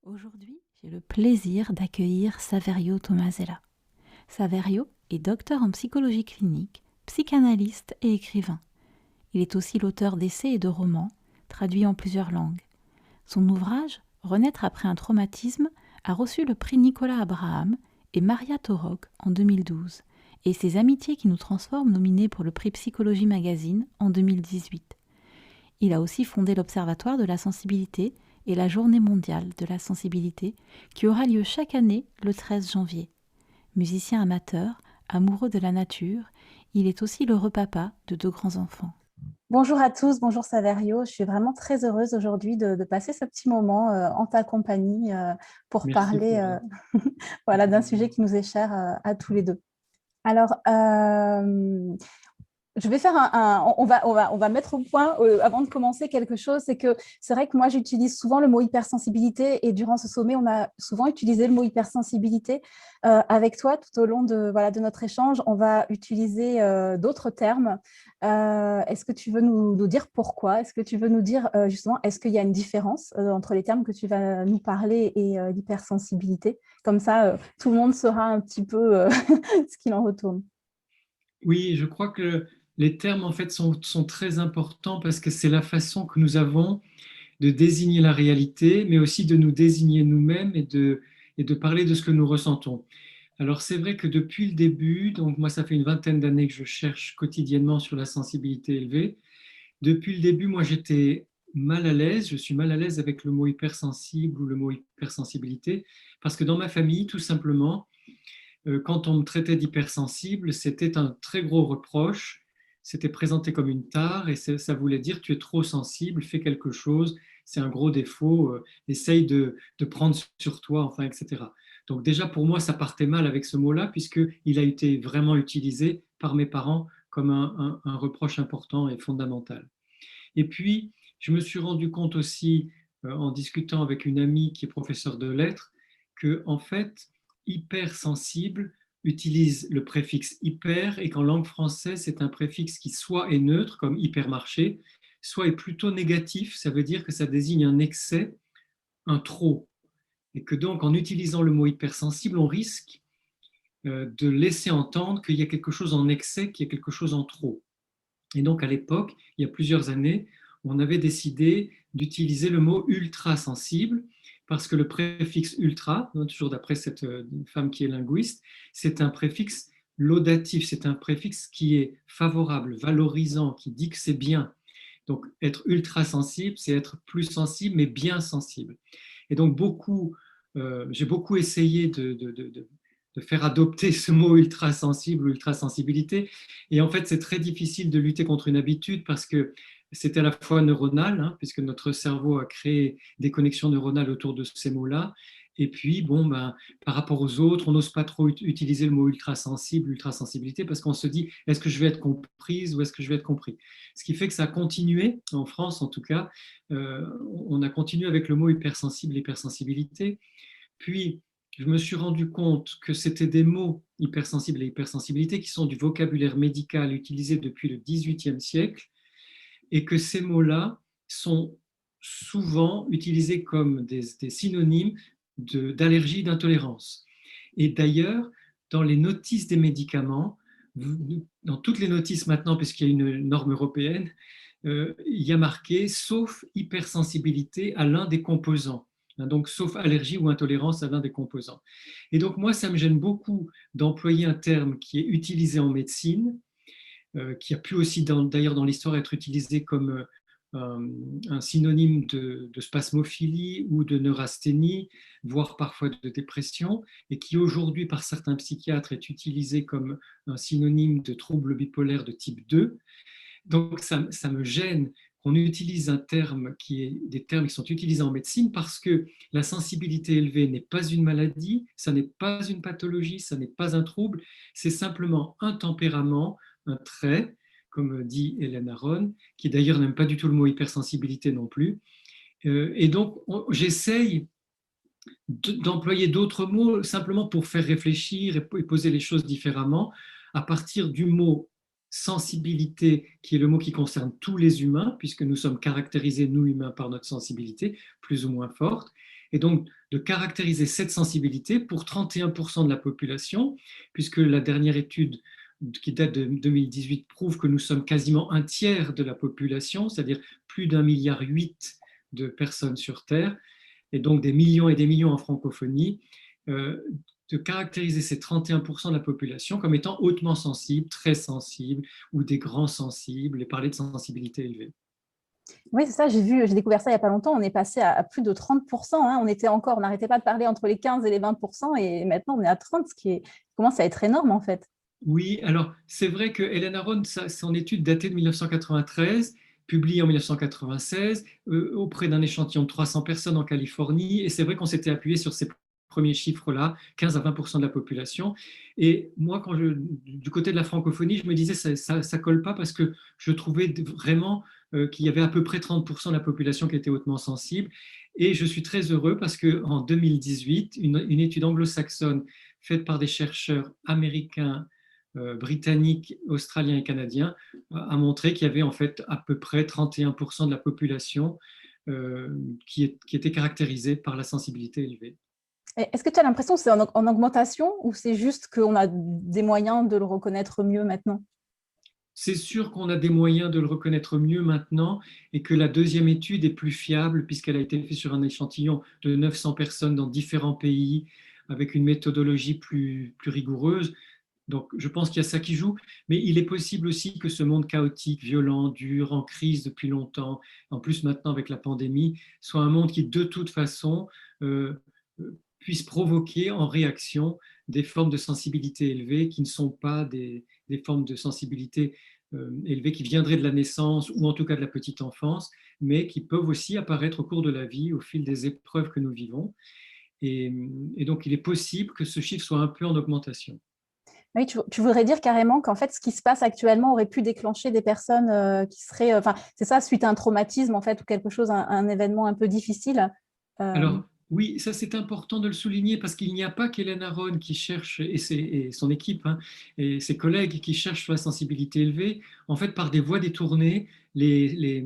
Aujourd'hui, j'ai le plaisir d'accueillir Saverio Tomasella. Saverio est docteur en psychologie clinique, psychanalyste et écrivain. Il est aussi l'auteur d'essais et de romans, traduits en plusieurs langues. Son ouvrage, Renaître après un traumatisme, a reçu le prix Nicolas Abraham et Maria Torok en 2012, et ses Amitiés qui nous transforment nominé pour le prix Psychologie Magazine en 2018. Il a aussi fondé l'Observatoire de la sensibilité et la Journée mondiale de la sensibilité qui aura lieu chaque année le 13 janvier. Musicien amateur, amoureux de la nature, il est aussi l'heureux papa de 2 grands-enfants. Bonjour à tous, bonjour Saverio. Je suis vraiment très heureuse aujourd'hui de passer ce petit moment en ta compagnie pour Merci parler Flora. voilà, d'un sujet qui nous est cher à tous les deux. Alors, je vais faire on va mettre au point avant de commencer quelque chose. C'est que c'est vrai que moi, j'utilise souvent le mot hypersensibilité et durant ce sommet, on a souvent utilisé le mot hypersensibilité. Avec toi, tout au long de notre échange, on va utiliser d'autres termes. Est-ce que tu veux nous dire pourquoi? Est-ce que tu veux nous dire justement, est-ce qu'il y a une différence entre les termes que tu vas nous parler et l'hypersensibilité? Comme ça, tout le monde saura un petit peu ce qu'il en retourne. Oui, je crois que les termes en fait sont très importants parce que c'est la façon que nous avons de désigner la réalité, mais aussi de nous désigner nous-mêmes et de parler de ce que nous ressentons. Alors c'est vrai que depuis le début, donc moi ça fait une vingtaine d'années que je cherche quotidiennement sur la sensibilité élevée. Depuis le début, moi j'étais mal à l'aise, je suis mal à l'aise avec le mot hypersensible ou le mot hypersensibilité, parce que dans ma famille, tout simplement, quand on me traitait d'hypersensible, c'était un très gros reproche. C'était présenté comme une tare et ça voulait dire tu es trop sensible, fais quelque chose, c'est un gros défaut, essaye de prendre sur toi, enfin, etc. Donc déjà pour moi, ça partait mal avec ce mot-là puisqu'il a été vraiment utilisé par mes parents comme un reproche important et fondamental. Et puis, je me suis rendu compte aussi, en discutant avec une amie qui est professeure de lettres, que en fait, hypersensible utilise le préfixe hyper et qu'en langue française, c'est un préfixe qui soit est neutre, comme hypermarché, soit est plutôt négatif, ça veut dire que ça désigne un excès, un trop. Et que donc, en utilisant le mot hypersensible, on risque de laisser entendre qu'il y a quelque chose en excès, qu'il y a quelque chose en trop. Et donc, à l'époque, il y a plusieurs années, on avait décidé d'utiliser le mot ultra sensible parce que le préfixe ultra, toujours d'après cette femme qui est linguiste, c'est un préfixe laudatif, c'est un préfixe qui est favorable, valorisant, qui dit que c'est bien. Donc, être ultra sensible, c'est être plus sensible, mais bien sensible. Et donc, j'ai beaucoup essayé de faire adopter ce mot ultra sensible ou ultra sensibilité. Et en fait, c'est très difficile de lutter contre une habitude parce que c'est à la fois neuronal, hein, puisque notre cerveau a créé des connexions neuronales autour de ces mots-là. Et puis, bon, ben, par rapport aux autres, on n'ose pas trop utiliser le mot ultra sensible, ultra sensibilité, parce qu'on se dit, est-ce que je vais être comprise ou est-ce que je vais être compris? Ce qui fait que ça a continué, en France en tout cas, on a continué avec le mot hypersensible, hypersensibilité. Puis, je me suis rendu compte que c'était des mots hypersensibles et hypersensibilité qui sont du vocabulaire médical utilisé depuis le XVIIIe siècle et que ces mots-là sont souvent utilisés comme des synonymes d'allergie, d'intolérance. Et d'ailleurs, dans les notices des médicaments, dans toutes les notices maintenant, puisqu'il y a une norme européenne, il y a marqué sauf hypersensibilité à l'un des composants. Donc, sauf allergie ou intolérance à l'un des composants. Et donc, moi, ça me gêne beaucoup d'employer un terme qui est utilisé en médecine, qui a pu aussi d'ailleurs dans l'histoire être utilisé comme un synonyme de spasmophilie ou de neurasthénie, voire parfois de dépression, et qui aujourd'hui par certains psychiatres est utilisé comme un synonyme de trouble bipolaire de type 2. Donc ça me gêne qu'on utilise des termes qui sont utilisés en médecine parce que la sensibilité élevée n'est pas une maladie, ça n'est pas une pathologie, ça n'est pas un trouble, c'est simplement un tempérament, un trait, comme dit Hélène Aron, qui d'ailleurs n'aime pas du tout le mot hypersensibilité non plus. Et donc j'essaye d'employer d'autres mots simplement pour faire réfléchir et poser les choses différemment à partir du mot sensibilité, qui est le mot qui concerne tous les humains, puisque nous sommes caractérisés, nous humains, par notre sensibilité, plus ou moins forte. Et donc, de caractériser cette sensibilité pour 31% de la population, puisque la dernière étude qui date de 2018 prouve que nous sommes quasiment un tiers de la population, c'est-à-dire plus d'1,8 milliard de personnes sur Terre, et donc des millions et des millions en francophonie, de caractériser ces 31% de la population comme étant hautement sensibles, très sensibles, ou des grands sensibles, et parler de sensibilité élevée. Oui, c'est ça, j'ai découvert ça il n'y a pas longtemps, on est passé à plus de 30%, hein. On n'arrêtait pas de parler entre les 15 et les 20%, et maintenant on est à 30, ce qui commence à être énorme en fait. Oui, alors c'est vrai que Helen Aron, son étude datée de 1993, publiée en 1996, auprès d'un échantillon de 300 personnes en Californie, et c'est vrai qu'on s'était appuyé sur ces premiers chiffres-là, 15 à 20% de la population. Et moi, du côté de la francophonie, je me disais ça ne colle pas parce que je trouvais vraiment qu'il y avait à peu près 30% de la population qui était hautement sensible. Et je suis très heureux parce qu'en 2018, une étude anglo-saxonne faite par des chercheurs américains, britanniques, australiens et canadiens a montré qu'il y avait en fait à peu près 31% de la population qui était caractérisée par la sensibilité élevée. Est-ce que tu as l'impression que c'est en augmentation ou c'est juste qu'on a des moyens de le reconnaître mieux maintenant? C'est sûr qu'on a des moyens de le reconnaître mieux maintenant et que la deuxième étude est plus fiable puisqu'elle a été faite sur un échantillon de 900 personnes dans différents pays avec une méthodologie plus rigoureuse. Donc, je pense qu'il y a ça qui joue, mais il est possible aussi que ce monde chaotique, violent, dur, en crise depuis longtemps, en plus maintenant avec la pandémie, soit un monde qui, de toute façon, puisse provoquer en réaction des formes de sensibilité élevée qui ne sont pas des formes de sensibilité élevées qui viendraient de la naissance ou en tout cas de la petite enfance, mais qui peuvent aussi apparaître au cours de la vie, au fil des épreuves que nous vivons. Et donc, il est possible que ce chiffre soit un peu en augmentation. Oui, tu voudrais dire carrément qu'en fait, ce qui se passe actuellement aurait pu déclencher des personnes qui seraient… c'est ça, suite à un traumatisme, en fait, ou quelque chose, un événement un peu difficile. Alors, oui, ça c'est important de le souligner parce qu'il n'y a pas qu'Hélène Aron qui cherche, et son équipe, hein, et ses collègues qui cherchent sur la sensibilité élevée. En fait, par des voies détournées, les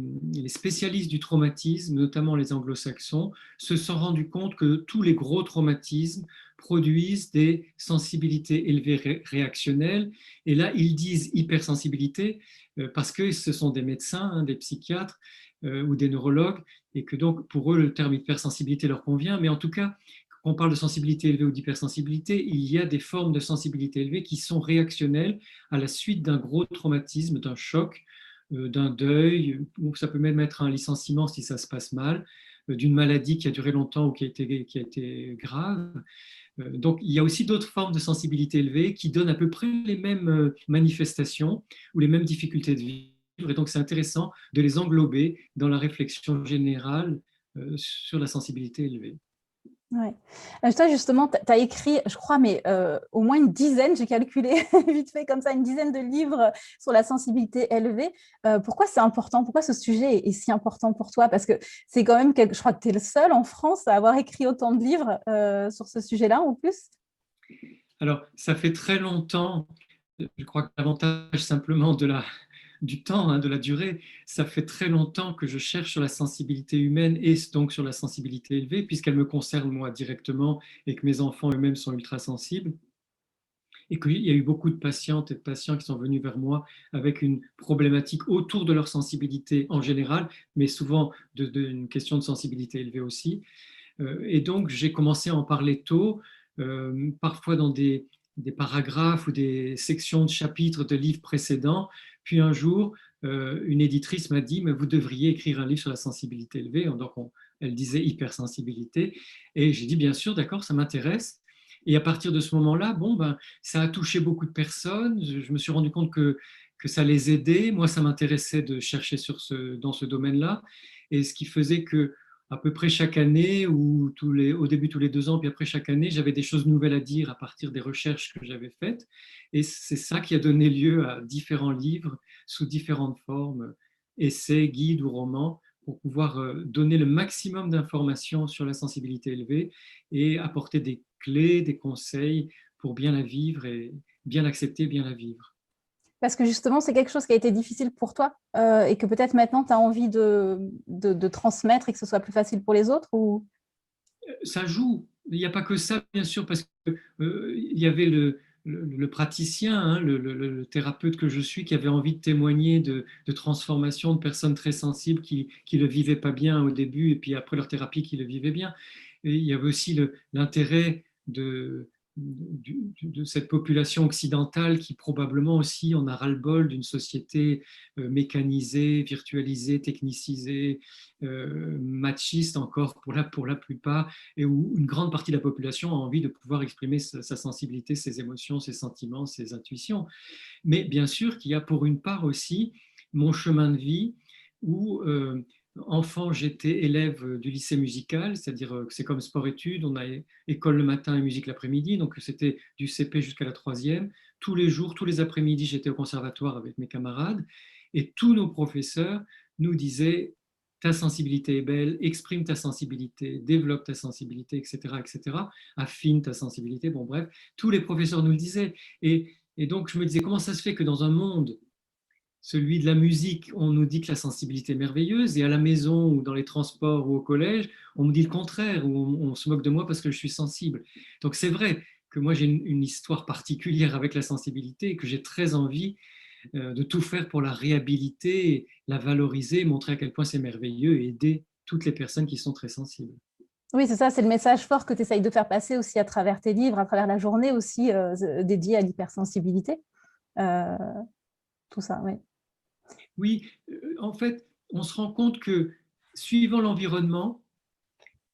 spécialistes du traumatisme, notamment les anglo-saxons, se sont rendus compte que tous les gros traumatismes produisent des sensibilités élevées réactionnelles. Et là, ils disent hypersensibilité parce que ce sont des médecins, hein, des psychiatres ou des neurologues, et que donc pour eux le terme hypersensibilité leur convient, mais en tout cas, quand on parle de sensibilité élevée ou d'hypersensibilité, il y a des formes de sensibilité élevée qui sont réactionnelles à la suite d'un gros traumatisme, d'un choc, d'un deuil, ou ça peut même être un licenciement si ça se passe mal, d'une maladie qui a duré longtemps ou qui a été grave. Donc, il y a aussi d'autres formes de sensibilité élevée qui donnent à peu près les mêmes manifestations ou les mêmes difficultés de vie. Et donc, c'est intéressant de les englober dans la réflexion générale sur la sensibilité élevée. Ouais. Toi, justement, tu as écrit, je crois, mais au moins une dizaine, j'ai calculé vite fait comme ça, une dizaine de livres sur la sensibilité élevée. Pourquoi c'est important? Pourquoi ce sujet est si important pour toi? Parce que c'est quand même, je crois que tu es le seul en France à avoir écrit autant de livres sur ce sujet-là en plus. Alors, ça fait très longtemps, je crois que l'avantage simplement du temps, hein, de la durée, ça fait très longtemps que je cherche sur la sensibilité humaine et donc sur la sensibilité élevée, puisqu'elle me concerne moi directement et que mes enfants eux-mêmes sont ultra sensibles. Et qu'il y a eu beaucoup de patientes et de patients qui sont venus vers moi avec une problématique autour de leur sensibilité en général, mais souvent d'une question de sensibilité élevée aussi. Et donc, j'ai commencé à en parler tôt, parfois dans des paragraphes ou des sections de chapitres de livres précédents. Puis un jour, une éditrice m'a dit, mais vous devriez écrire un livre sur la sensibilité élevée. Donc, elle disait hypersensibilité. Et j'ai dit, bien sûr, d'accord, ça m'intéresse. Et à partir de ce moment-là, bon, ben, ça a touché beaucoup de personnes. Je me suis rendu compte que ça les aidait. Moi, ça m'intéressait de chercher dans ce domaine-là. Et ce qui faisait que à peu près chaque année, ou au début tous les 2 ans, puis après chaque année, j'avais des choses nouvelles à dire à partir des recherches que j'avais faites. Et c'est ça qui a donné lieu à différents livres sous différentes formes, essais, guides ou romans, pour pouvoir donner le maximum d'informations sur la sensibilité élevée et apporter des clés, des conseils pour bien la vivre et bien l'accepter, bien la vivre. Parce que justement, c'est quelque chose qui a été difficile pour toi et que peut-être maintenant, tu as envie de transmettre et que ce soit plus facile pour les autres ou… Ça joue. Il n'y a pas que ça, bien sûr, parce qu'il y avait le praticien, hein, le thérapeute que je suis, qui avait envie de témoigner de transformation de personnes très sensibles qui ne le vivaient pas bien au début et puis après leur thérapie qui le vivaient bien. Et il y avait aussi l'intérêt de cette population occidentale qui probablement aussi en a ras-le-bol d'une société mécanisée, virtualisée, technicisée, machiste encore pour la plupart, et où une grande partie de la population a envie de pouvoir exprimer sa sensibilité, ses émotions, ses sentiments, ses intuitions. Mais bien sûr qu'il y a pour une part aussi mon chemin de vie où, enfant, j'étais élève du lycée musical, c'est-à-dire que c'est comme sport-études, on a école le matin et musique l'après-midi, donc c'était du CP jusqu'à la troisième. Tous les jours, tous les après-midi, j'étais au conservatoire avec mes camarades et tous nos professeurs nous disaient ta sensibilité est belle, exprime ta sensibilité, développe ta sensibilité, etc., etc., affine ta sensibilité, bon bref, tous les professeurs nous le disaient. Et donc, je me disais, comment ça se fait que dans un monde, celui de la musique, on nous dit que la sensibilité est merveilleuse, et à la maison ou dans les transports ou au collège, on me dit le contraire, ou on se moque de moi parce que je suis sensible. Donc, c'est vrai que moi, j'ai une histoire particulière avec la sensibilité et que j'ai très envie de tout faire pour la réhabiliter, la valoriser, montrer à quel point c'est merveilleux et aider toutes les personnes qui sont très sensibles. Oui, c'est ça, c'est le message fort que tu essayes de faire passer aussi à travers tes livres, à travers la journée aussi dédiée à l'hypersensibilité. Euh, tout ça, oui. Oui, en fait, on se rend compte que suivant l'environnement,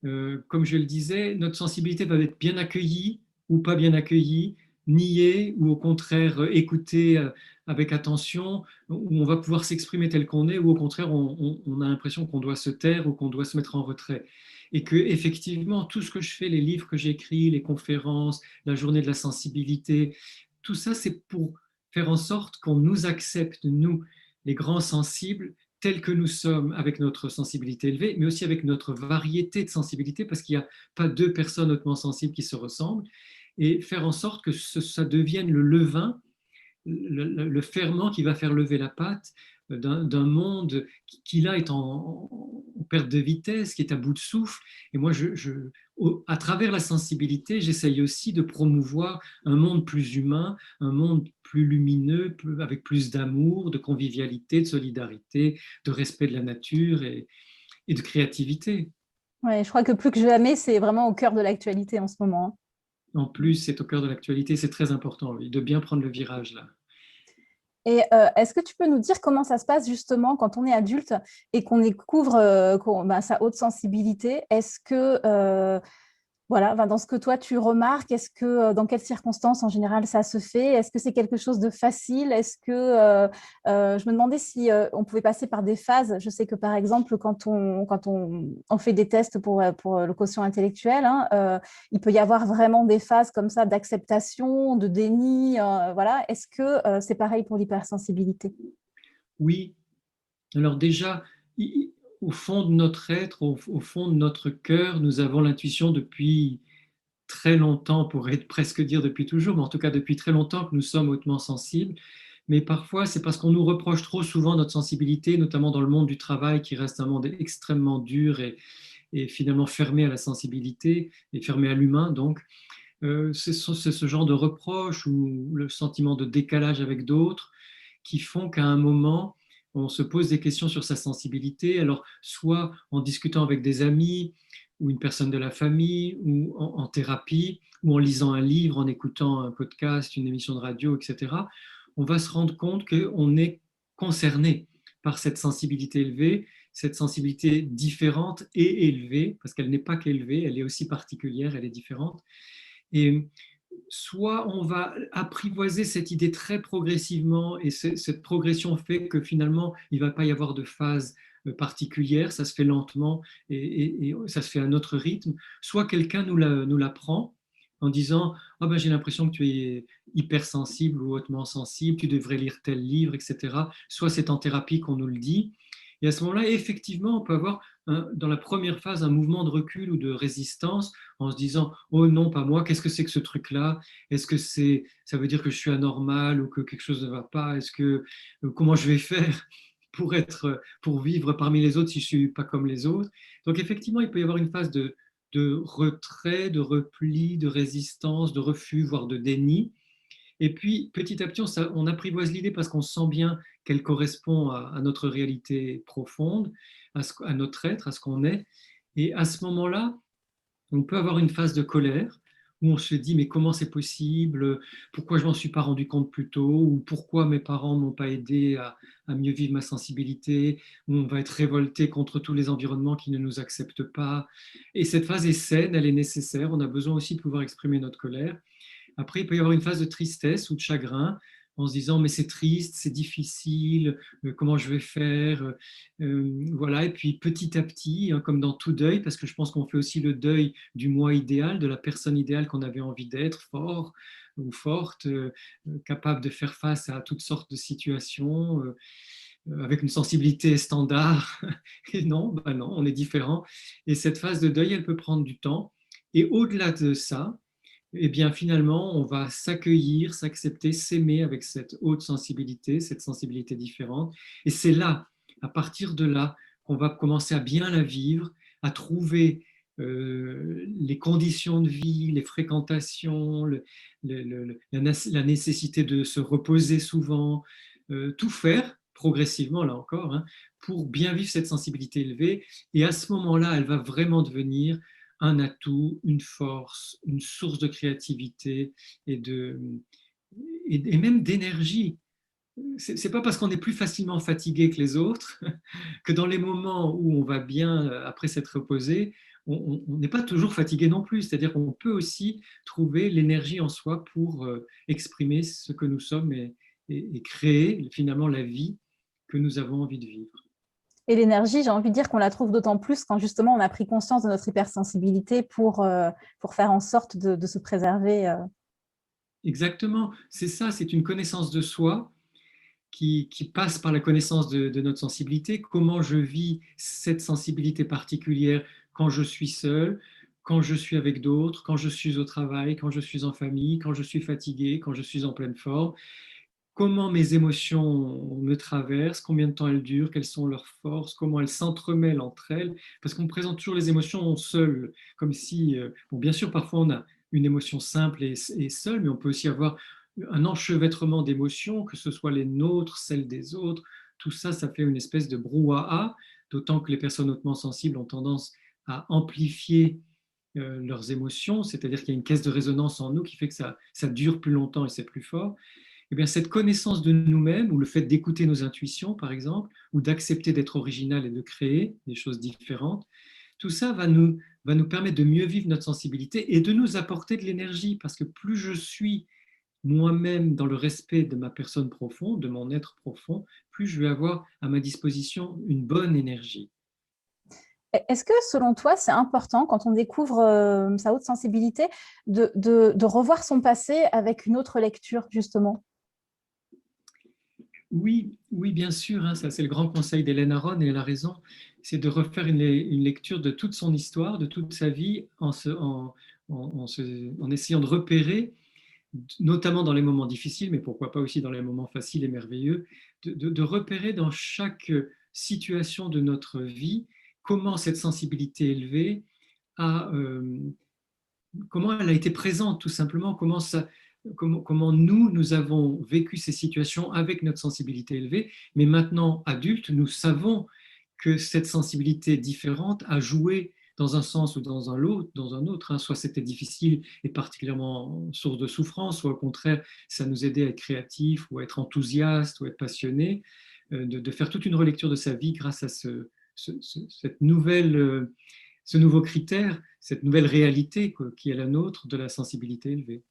comme je le disais, notre sensibilité va être bien accueillie ou pas bien accueillie, niée ou au contraire écoutée avec attention, où on va pouvoir s'exprimer tel qu'on est, ou au contraire on a l'impression qu'on doit se taire ou qu'on doit se mettre en retrait. Et que effectivement, tout ce que je fais, les livres que j'écris, les conférences, la journée de la sensibilité, tout ça, c'est pour faire en sorte qu'on nous accepte, nous, les grands sensibles, tels que nous sommes avec notre sensibilité élevée, mais aussi avec notre variété de sensibilité, parce qu'il n'y a pas deux personnes hautement sensibles qui se ressemblent, et faire en sorte que ça devienne le levain, le ferment qui va faire lever la pâte d'un monde qui là est en perte de vitesse, qui est à bout de souffle. Et moi, à travers la sensibilité, j'essaye aussi de promouvoir un monde plus humain, un monde plus lumineux, avec plus d'amour, de convivialité, de solidarité, de respect de la nature et de créativité. Ouais, je crois que plus que jamais, c'est vraiment au cœur de l'actualité en ce moment, hein. En plus, c'est au cœur de l'actualité, c'est très important, oui, de bien prendre le virage là. Et est-ce que tu peux nous dire comment ça se passe justement quand on est adulte et qu'on découvre sa haute sensibilité? Est-ce que, voilà, dans ce que toi tu remarques, est-ce que dans quelles circonstances en général ça se fait? Est-ce que c'est quelque chose de facile? Est-ce que je me demandais si on pouvait passer par des phases. Je sais que par exemple, quand on fait des tests pour le quotient intellectuel, hein, il peut y avoir vraiment des phases comme ça d'acceptation, de déni. Voilà. Est-ce que c'est pareil pour l'hypersensibilité? Oui, alors déjà, au fond de notre être, au fond de notre cœur, nous avons l'intuition depuis très longtemps, pour être presque dire depuis toujours, mais en tout cas depuis très longtemps que nous sommes hautement sensibles. Mais parfois, c'est parce qu'on nous reproche trop souvent notre sensibilité, notamment dans le monde du travail, qui reste un monde extrêmement dur et finalement fermé à la sensibilité et fermé à l'humain. Donc, c'est ce genre de reproche ou le sentiment de décalage avec d'autres qui font qu'à un moment, on se pose des questions sur sa sensibilité. Alors, soit en discutant avec des amis ou une personne de la famille, ou en thérapie, ou en lisant un livre, en écoutant un podcast, une émission de radio, etc., on va se rendre compte qu'on est concerné par cette sensibilité élevée, cette sensibilité différente et élevée, parce qu'elle n'est pas qu'élevée, elle est aussi particulière, elle est différente. Et soit on va apprivoiser cette idée très progressivement et cette progression fait que finalement, il ne va pas y avoir de phase particulière, ça se fait lentement et ça se fait à notre rythme. Soit quelqu'un nous l'apprend en disant oh ben, j'ai l'impression que tu es hypersensible ou hautement sensible, tu devrais lire tel livre, etc. Soit c'est en thérapie qu'on nous le dit. Et à ce moment-là, effectivement, on peut avoir dans la première phase un mouvement de recul ou de résistance en se disant oh non, pas moi, qu'est-ce que c'est que ce truc-là? Est-ce que ça veut dire que je suis anormal ou que quelque chose ne va pas? Comment je vais faire pour vivre parmi les autres si je ne suis pas comme les autres? Donc effectivement, il peut y avoir une phase de de retrait, de repli, de résistance, de refus, voire de déni. Et puis, petit à petit, on apprivoise l'idée parce qu'on sent bien qu'elle correspond à notre réalité profonde, à notre être, à ce qu'on est. Et à ce moment-là, on peut avoir une phase de colère où on se dit mais comment c'est possible, pourquoi je m'en suis pas rendu compte plus tôt, ou pourquoi mes parents m'ont pas aidé à mieux vivre ma sensibilité, où on va être révolté contre tous les environnements qui ne nous acceptent pas. Et cette phase est saine, elle est nécessaire, on a besoin aussi de pouvoir exprimer notre colère. Après, il peut y avoir une phase de tristesse ou de chagrin en se disant mais c'est triste, c'est difficile, comment je vais faire, voilà. Et puis petit à petit, hein, comme dans tout deuil, parce que je pense qu'on fait aussi le deuil du moi idéal, de la personne idéale qu'on avait envie d'être, fort ou forte, capable de faire face à toutes sortes de situations, avec une sensibilité standard. Et non, ben non, on est différent. Et cette phase de deuil, elle peut prendre du temps. Et au-delà de ça, eh bien finalement, on va s'accueillir, s'accepter, s'aimer avec cette haute sensibilité, cette sensibilité différente. Et c'est là, à partir de là, qu'on va commencer à bien la vivre, à trouver les conditions de vie, les fréquentations, la nécessité de se reposer souvent, tout faire progressivement, là encore, hein, pour bien vivre cette sensibilité élevée. Et à ce moment-là, elle va vraiment devenir un atout, une force, une source de créativité et même d'énergie. C'est pas parce qu'on est plus facilement fatigué que les autres que dans les moments où on va bien après s'être reposé, on n'est pas toujours fatigué non plus. C'est-à-dire qu'on peut aussi trouver l'énergie en soi pour exprimer ce que nous sommes et créer finalement la vie que nous avons envie de vivre. Et l'énergie, j'ai envie de dire qu'on la trouve d'autant plus quand justement on a pris conscience de notre hypersensibilité pour faire en sorte de se préserver. Exactement, c'est ça, c'est une connaissance de soi qui passe par la connaissance de notre sensibilité, comment je vis cette sensibilité particulière quand je suis seul, quand je suis avec d'autres, quand je suis au travail, quand je suis en famille, quand je suis fatigué, quand je suis en pleine forme, comment mes émotions me traversent, combien de temps elles durent, quelles sont leurs forces, comment elles s'entremêlent entre elles, parce qu'on présente toujours les émotions seules, comme si, bon, bien sûr, parfois on a une émotion simple et seule, mais on peut aussi avoir un enchevêtrement d'émotions, que ce soit les nôtres, celles des autres, tout ça, ça fait une espèce de brouhaha, d'autant que les personnes hautement sensibles ont tendance à amplifier leurs émotions, c'est-à-dire qu'il y a une caisse de résonance en nous qui fait que ça dure plus longtemps et c'est plus fort. Eh bien, cette connaissance de nous-mêmes, ou le fait d'écouter nos intuitions, par exemple, ou d'accepter d'être original et de créer des choses différentes, tout ça va nous permettre de mieux vivre notre sensibilité et de nous apporter de l'énergie, parce que plus je suis moi-même dans le respect de ma personne profonde, de mon être profond, plus je vais avoir à ma disposition une bonne énergie. Est-ce que, selon toi, c'est important, quand on découvre sa haute sensibilité, de revoir son passé avec une autre lecture, justement? Oui, oui, bien sûr, hein, ça c'est le grand conseil d'Hélène Aron et elle a raison, c'est de refaire une lecture de toute son histoire, de toute sa vie, en essayant de repérer, notamment dans les moments difficiles, mais pourquoi pas aussi dans les moments faciles et merveilleux, de repérer dans chaque situation de notre vie comment cette sensibilité élevée a, comment elle a été présente, tout simplement, comment nous avons vécu ces situations avec notre sensibilité élevée, mais maintenant, adultes, nous savons que cette sensibilité différente a joué dans un sens ou dans un autre, hein. Soit c'était difficile et particulièrement source de souffrance, soit au contraire, ça nous aidait à être créatif ou à être enthousiaste ou à être passionné, de faire toute une relecture de sa vie grâce à cette ce nouveau critère, cette nouvelle réalité qui est la nôtre de la sensibilité élevée.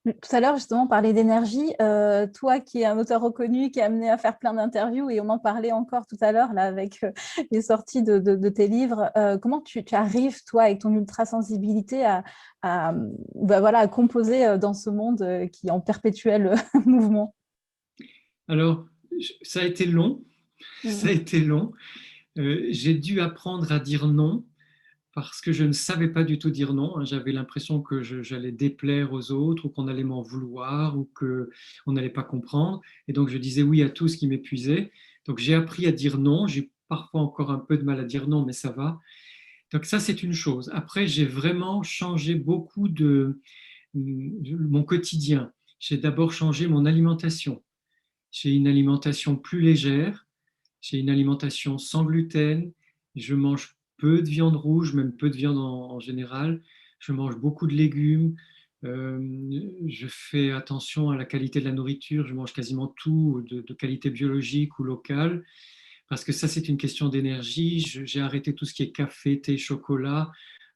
Tout à l'heure, justement, on parlait d'énergie. Toi, qui es un auteur reconnu, qui est amené à faire plein d'interviews, et on en parlait encore tout à l'heure là, avec les sorties de tes livres, comment tu arrives, toi, avec ton ultra-sensibilité, voilà, à composer dans ce monde qui est en perpétuel mouvement? Alors, ça a été long, ça a été long. J'ai dû apprendre à dire non parce que je ne savais pas du tout dire non. J'avais l'impression que j'allais déplaire aux autres ou qu'on allait m'en vouloir ou qu'on n'allait pas comprendre. Et donc, je disais oui à tout ce qui m'épuisait. Donc, j'ai appris à dire non. J'ai parfois encore un peu de mal à dire non, mais ça va. Donc ça, c'est une chose. Après, j'ai vraiment changé beaucoup de mon quotidien. J'ai d'abord changé mon alimentation. J'ai une alimentation plus légère, j'ai une alimentation sans gluten, je mange peu de viande rouge, même peu de viande en général, je mange beaucoup de légumes, je fais attention à la qualité de la nourriture, je mange quasiment tout de qualité biologique ou locale, parce que ça c'est une question d'énergie. J'ai arrêté tout ce qui est café, thé, chocolat,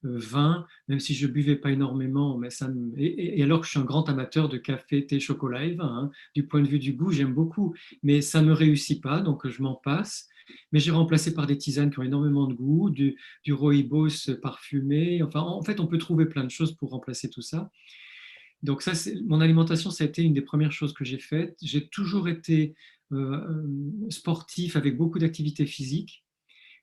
vin, même si je buvais pas énormément, mais et alors que je suis un grand amateur de café, thé, chocolat et vin, hein. Du point de vue du goût, j'aime beaucoup, mais ça ne me réussit pas, donc je m'en passe. Mais j'ai remplacé par des tisanes qui ont énormément de goût, du rooibos parfumé. Enfin, en fait, on peut trouver plein de choses pour remplacer tout ça. Donc ça, mon alimentation, ça a été une des premières choses que j'ai faites. J'ai toujours été sportif avec beaucoup d'activités physiques.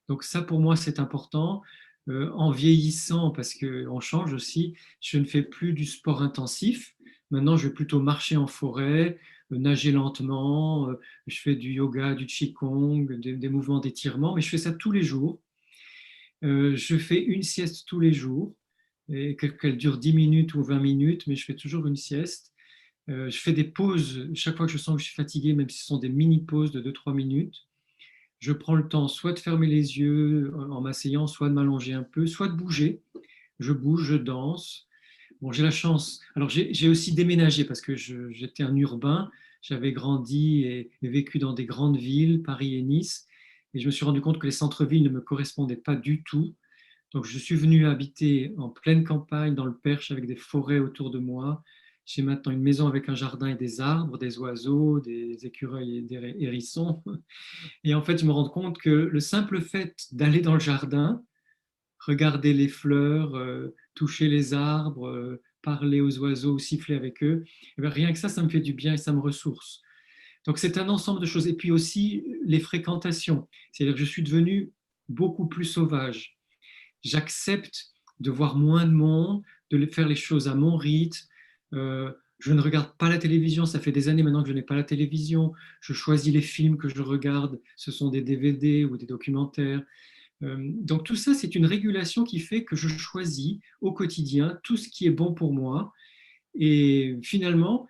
Donc ça, pour moi, c'est important. En vieillissant, parce qu'on change aussi, je ne fais plus du sport intensif. Maintenant, je vais plutôt marcher en forêt, nager lentement. Je fais du yoga, du qigong, des mouvements d'étirement, mais je fais ça tous les jours. Je fais une sieste tous les jours, et qu'elle dure 10 minutes ou 20 minutes, mais je fais toujours une sieste. Je fais des pauses chaque fois que je sens que je suis fatigué, même si ce sont des mini-pauses de 2-3 minutes. Je prends le temps soit de fermer les yeux en m'asseyant, soit de m'allonger un peu, soit de bouger. Je bouge, je danse. Bon, j'ai la chance. Alors, j'ai aussi déménagé parce que j'étais un urbain. J'avais grandi et vécu dans des grandes villes, Paris et Nice. Et je me suis rendu compte que les centres-villes ne me correspondaient pas du tout. Donc, je suis venu habiter en pleine campagne, dans le Perche, avec des forêts autour de moi. J'ai maintenant une maison avec un jardin et des arbres, des oiseaux, des écureuils et des hérissons. Et en fait, je me rends compte que le simple fait d'aller dans le jardin, regarder les fleurs, toucher les arbres, parler aux oiseaux, siffler avec eux, eh bien, rien que ça me fait du bien et ça me ressource. Donc, c'est un ensemble de choses. Et puis aussi, les fréquentations. C'est-à-dire que je suis devenu beaucoup plus sauvage. J'accepte de voir moins de monde, de faire les choses à mon rythme. Je ne regarde pas la télévision, ça fait des années maintenant que je n'ai pas la télévision. Je choisis les films que je regarde, ce sont des DVD ou des documentaires. Donc tout ça, c'est une régulation qui fait que je choisis au quotidien tout ce qui est bon pour moi. Et finalement,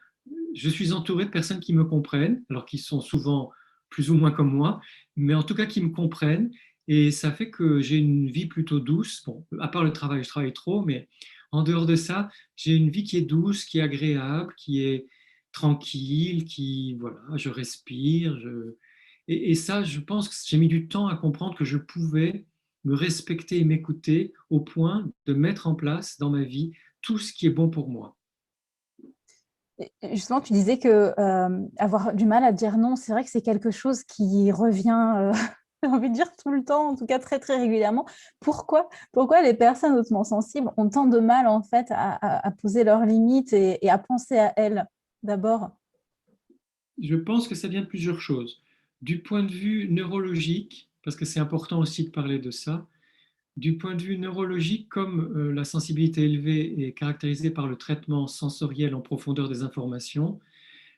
je suis entouré de personnes qui me comprennent, alors qu'ils sont souvent plus ou moins comme moi, mais en tout cas qui me comprennent. Et ça fait que j'ai une vie plutôt douce. Bon, à part le travail, je travaille trop, mais en dehors de ça, j'ai une vie qui est douce, qui est agréable, qui est tranquille, voilà, je respire. Et ça, je pense que j'ai mis du temps à comprendre que je pouvais me respecter et m'écouter au point de mettre en place dans ma vie tout ce qui est bon pour moi. Justement, tu disais que avoir du mal à dire non, c'est vrai que c'est quelque chose qui revient, j'ai envie de dire tout le temps, en tout cas très très régulièrement. Pourquoi les personnes hautement sensibles ont tant de mal en fait à poser leurs limites et à penser à elles d'abord? Je pense que ça vient de plusieurs choses. Du point de vue neurologique, parce que c'est important aussi de parler de ça, du point de vue neurologique, comme la sensibilité élevée est caractérisée par le traitement sensoriel en profondeur des informations,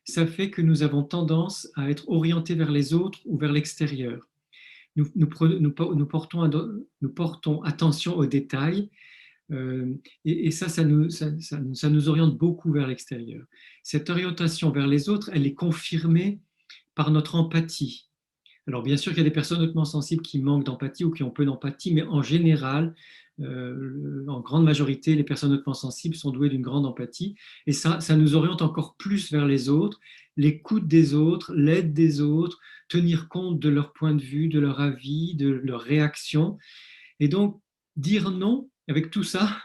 ça fait que nous avons tendance à être orientés vers les autres ou vers l'extérieur. Nous portons attention aux détails et ça nous oriente beaucoup vers l'extérieur. Cette orientation vers les autres, elle est confirmée par notre empathie. Alors bien sûr qu'il y a des personnes hautement sensibles qui manquent d'empathie ou qui ont peu d'empathie, mais en général, en grande majorité, les personnes hautement sensibles sont douées d'une grande empathie. Et ça nous oriente encore plus vers les autres, l'écoute des autres, l'aide des autres, tenir compte de leur point de vue, de leur avis, de leur réaction. Et donc, dire non avec tout ça,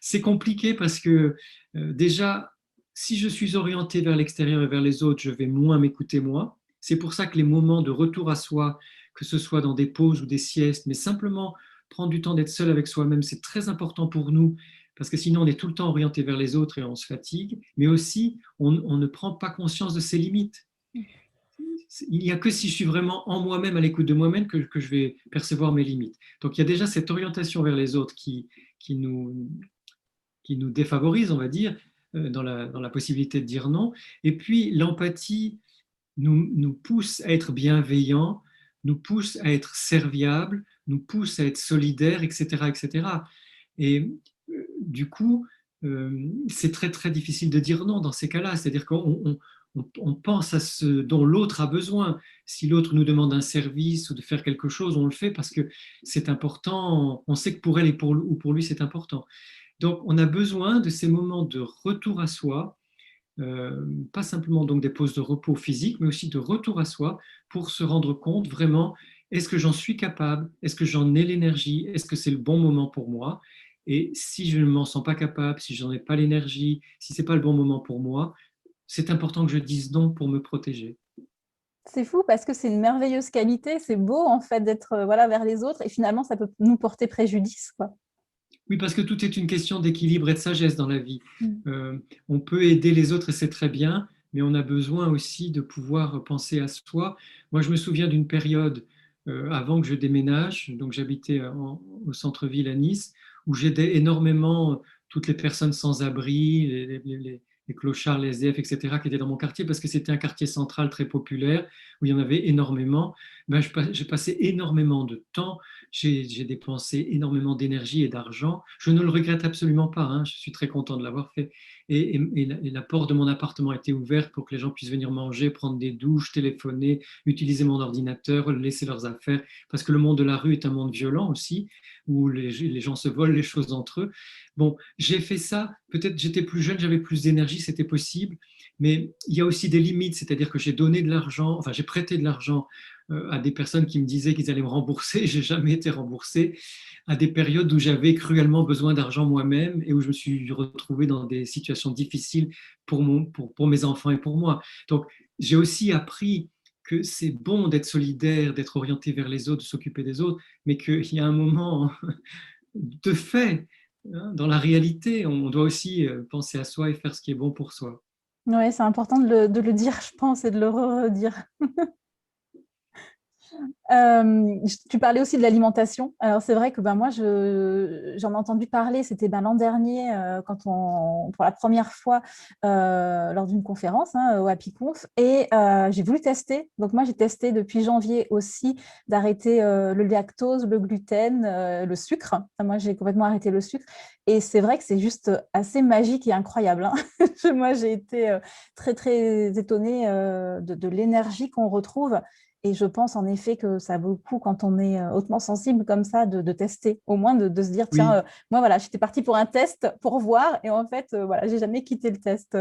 c'est compliqué parce que déjà, si je suis orienté vers l'extérieur et vers les autres, je vais moins m'écouter moi. C'est pour ça que les moments de retour à soi, que ce soit dans des pauses ou des siestes, mais simplement prendre du temps d'être seul avec soi-même, c'est très important pour nous, parce que sinon on est tout le temps orienté vers les autres et on se fatigue, mais aussi on ne prend pas conscience de ses limites. Il n'y a que si je suis vraiment en moi-même, à l'écoute de moi-même, que je vais percevoir mes limites. Donc il y a déjà cette orientation vers les autres qui nous défavorise, on va dire, dans la possibilité de dire non. Et puis l'empathie nous pousse à être bienveillants, nous pousse à être serviables, nous pousse à être solidaires, etc., etc. Et du coup, c'est très très difficile de dire non dans ces cas-là. C'est-à-dire qu'on pense à ce dont l'autre a besoin. Si l'autre nous demande un service ou de faire quelque chose, on le fait parce que c'est important. On sait que pour elle ou pour lui, c'est important. Donc, on a besoin de ces moments de retour à soi, pas simplement donc des pauses de repos physique, mais aussi de retour à soi pour se rendre compte vraiment, est-ce que j'en suis capable? Est-ce que j'en ai l'énergie? Est-ce que c'est le bon moment pour moi? Et si je ne m'en sens pas capable, si je n'en ai pas l'énergie, si ce n'est pas le bon moment pour moi, c'est important que je dise non pour me protéger. C'est fou parce que c'est une merveilleuse qualité, c'est beau en fait d'être voilà, vers les autres et finalement ça peut nous porter préjudice, quoi. Oui, parce que tout est une question d'équilibre et de sagesse dans la vie. On peut aider les autres et c'est très bien, mais on a besoin aussi de pouvoir penser à soi. Moi, je me souviens d'une période avant que je déménage, donc j'habitais au centre-ville à Nice, où j'aidais énormément toutes les personnes sans abri, les clochards, les SDF, etc., qui étaient dans mon quartier, parce que c'était un quartier central très populaire, où il y en avait énormément. Ben, j'ai passé énormément de temps, j'ai dépensé énormément d'énergie et d'argent. Je ne le regrette absolument pas, hein, je suis très content de l'avoir fait. Et la porte de mon appartement était ouverte pour que les gens puissent venir manger, prendre des douches, téléphoner, utiliser mon ordinateur, laisser leurs affaires, parce que le monde de la rue est un monde violent aussi, où les gens se volent les choses entre eux. Bon, j'ai fait ça, peut-être j'étais plus jeune, j'avais plus d'énergie, c'était possible, mais il y a aussi des limites, c'est-à-dire que j'ai donné de l'argent, enfin j'ai prêté de l'argent à des personnes qui me disaient qu'ils allaient me rembourser, j'ai jamais été remboursé, à des périodes où j'avais cruellement besoin d'argent moi-même et où je me suis retrouvé dans des situations difficiles pour mes enfants et pour moi. Donc j'ai aussi appris que c'est bon d'être solidaire, d'être orienté vers les autres, de s'occuper des autres, mais qu'il y a un moment de fait, hein, dans la réalité, on doit aussi penser à soi et faire ce qui est bon pour soi. Oui, c'est important de le dire, je pense, et de le redire. Tu parlais aussi de l'alimentation. Alors, c'est vrai que ben, moi, j'en ai entendu parler, c'était ben, l'an dernier, pour la première fois, lors d'une conférence au Happy Conf, et j'ai voulu tester. Donc, moi, j'ai testé depuis janvier aussi d'arrêter le lactose, le gluten, le sucre. Enfin, moi, j'ai complètement arrêté le sucre. Et c'est vrai que c'est juste assez magique et incroyable, hein. Moi, j'ai été très, très étonnée de l'énergie qu'on retrouve. Et je pense en effet que ça vaut le coup quand on est hautement sensible comme ça de tester, au moins de se dire, tiens, Oui, moi voilà, j'étais partie pour un test pour voir et en fait, voilà, j'ai jamais quitté le test.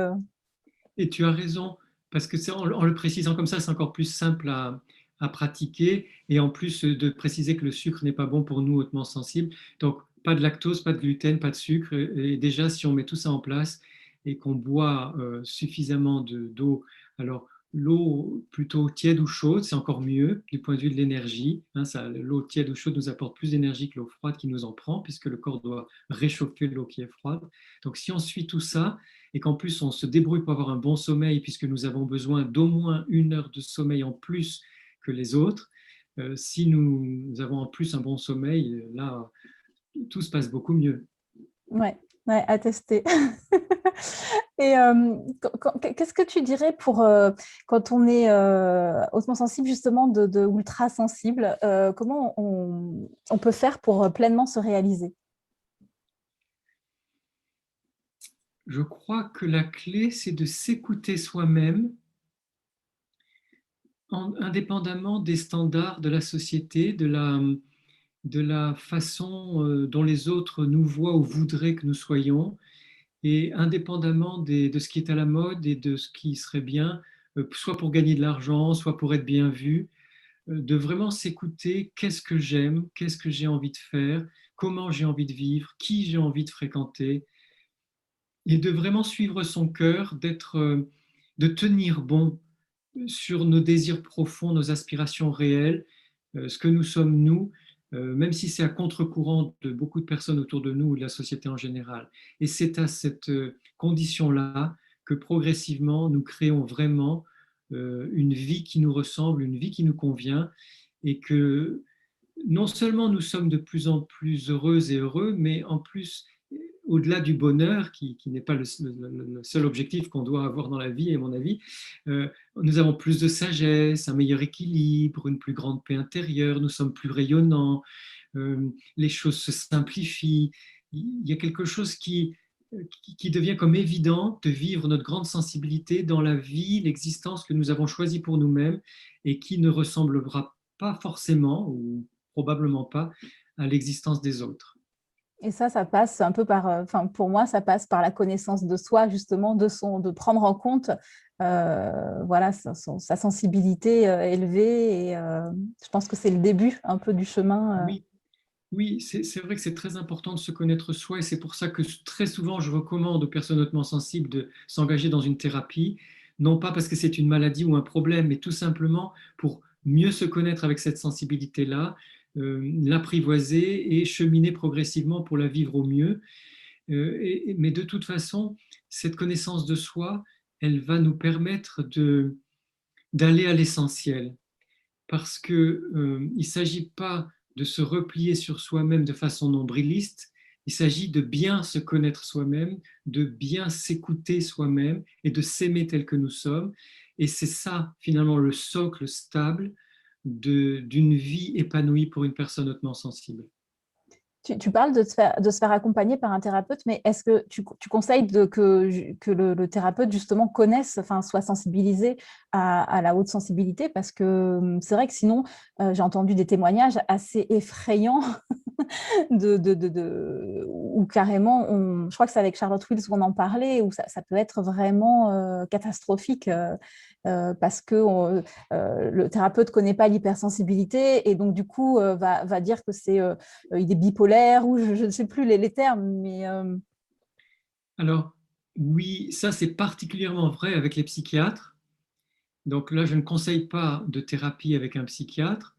et tu as raison, parce que en le précisant comme ça, c'est encore plus simple à pratiquer, et en plus de préciser que le sucre n'est pas bon pour nous hautement sensibles. Donc, pas de lactose, pas de gluten, pas de sucre. Et déjà, si on met tout ça en place et qu'on boit suffisamment d'eau, alors l'eau plutôt tiède ou chaude, c'est encore mieux du point de vue de l'énergie. Hein, l'eau tiède ou chaude nous apporte plus d'énergie que l'eau froide qui nous en prend, puisque le corps doit réchauffer l'eau qui est froide. Donc, si on suit tout ça, et qu'en plus on se débrouille pour avoir un bon sommeil, puisque nous avons besoin d'au moins 1 heure de sommeil en plus que les autres, si nous avons en plus un bon sommeil, là, tout se passe beaucoup mieux. Ouais, ouais, à tester. Et qu'est-ce que tu dirais pour quand on est hautement sensible, justement, de ultra sensible, comment on peut faire pour pleinement se réaliser? Je crois que la clé, c'est de s'écouter soi-même, indépendamment des standards de la société, de la façon dont les autres nous voient ou voudraient que nous soyons, et indépendamment de ce qui est à la mode et de ce qui serait bien, soit pour gagner de l'argent, soit pour être bien vu, de vraiment s'écouter, qu'est-ce que j'aime, qu'est-ce que j'ai envie de faire, comment j'ai envie de vivre, qui j'ai envie de fréquenter, et de vraiment suivre son cœur, de tenir bon sur nos désirs profonds, nos aspirations réelles, ce que nous sommes nous, même si c'est à contre-courant de beaucoup de personnes autour de nous ou de la société en général. Et c'est à cette condition-là que progressivement nous créons vraiment une vie qui nous ressemble, une vie qui nous convient, et que non seulement nous sommes de plus en plus heureux et heureux, mais en plus, au-delà du bonheur, qui n'est pas le seul objectif qu'on doit avoir dans la vie, à mon avis, nous avons plus de sagesse, un meilleur équilibre, une plus grande paix intérieure, nous sommes plus rayonnants, les choses se simplifient. Il y a quelque chose qui devient comme évident de vivre notre grande sensibilité dans la vie, l'existence que nous avons choisie pour nous-mêmes et qui ne ressemblera pas forcément, ou probablement pas, à l'existence des autres. Et ça passe un peu par, enfin pour moi, ça passe par la connaissance de soi, justement, de prendre en compte voilà, sa sensibilité élevée. Et je pense que c'est le début un peu du chemin. Oui, oui, c'est vrai que c'est très important de se connaître soi et c'est pour ça que très souvent je recommande aux personnes hautement sensibles de s'engager dans une thérapie, non pas parce que c'est une maladie ou un problème, mais tout simplement pour mieux se connaître avec cette sensibilité-là, l'apprivoiser et cheminer progressivement pour la vivre au mieux. Mais de toute façon, cette connaissance de soi, elle va nous permettre d'aller à l'essentiel parce qu'il ne s'agit pas de se replier sur soi-même de façon nombriliste, il s'agit de bien se connaître soi-même, de bien s'écouter soi-même et de s'aimer tel que nous sommes. Et c'est ça, finalement, le socle stable d'une vie épanouie pour une personne hautement sensible. Tu parles de se faire accompagner par un thérapeute, mais est-ce que tu conseilles que le thérapeute, justement, connaisse, enfin, soit sensibilisé à la haute sensibilité? Parce que c'est vrai que sinon, j'ai entendu des témoignages assez effrayants où carrément, je crois que c'est avec Charlotte Wills qu'on en parlait, où ça peut être vraiment catastrophique parce que le thérapeute ne connaît pas l'hypersensibilité et donc du coup va dire que il est bipolaire ou je ne sais plus les termes. Mais, Alors, oui, ça c'est particulièrement vrai avec les psychiatres. Donc là, je ne conseille pas de thérapie avec un psychiatre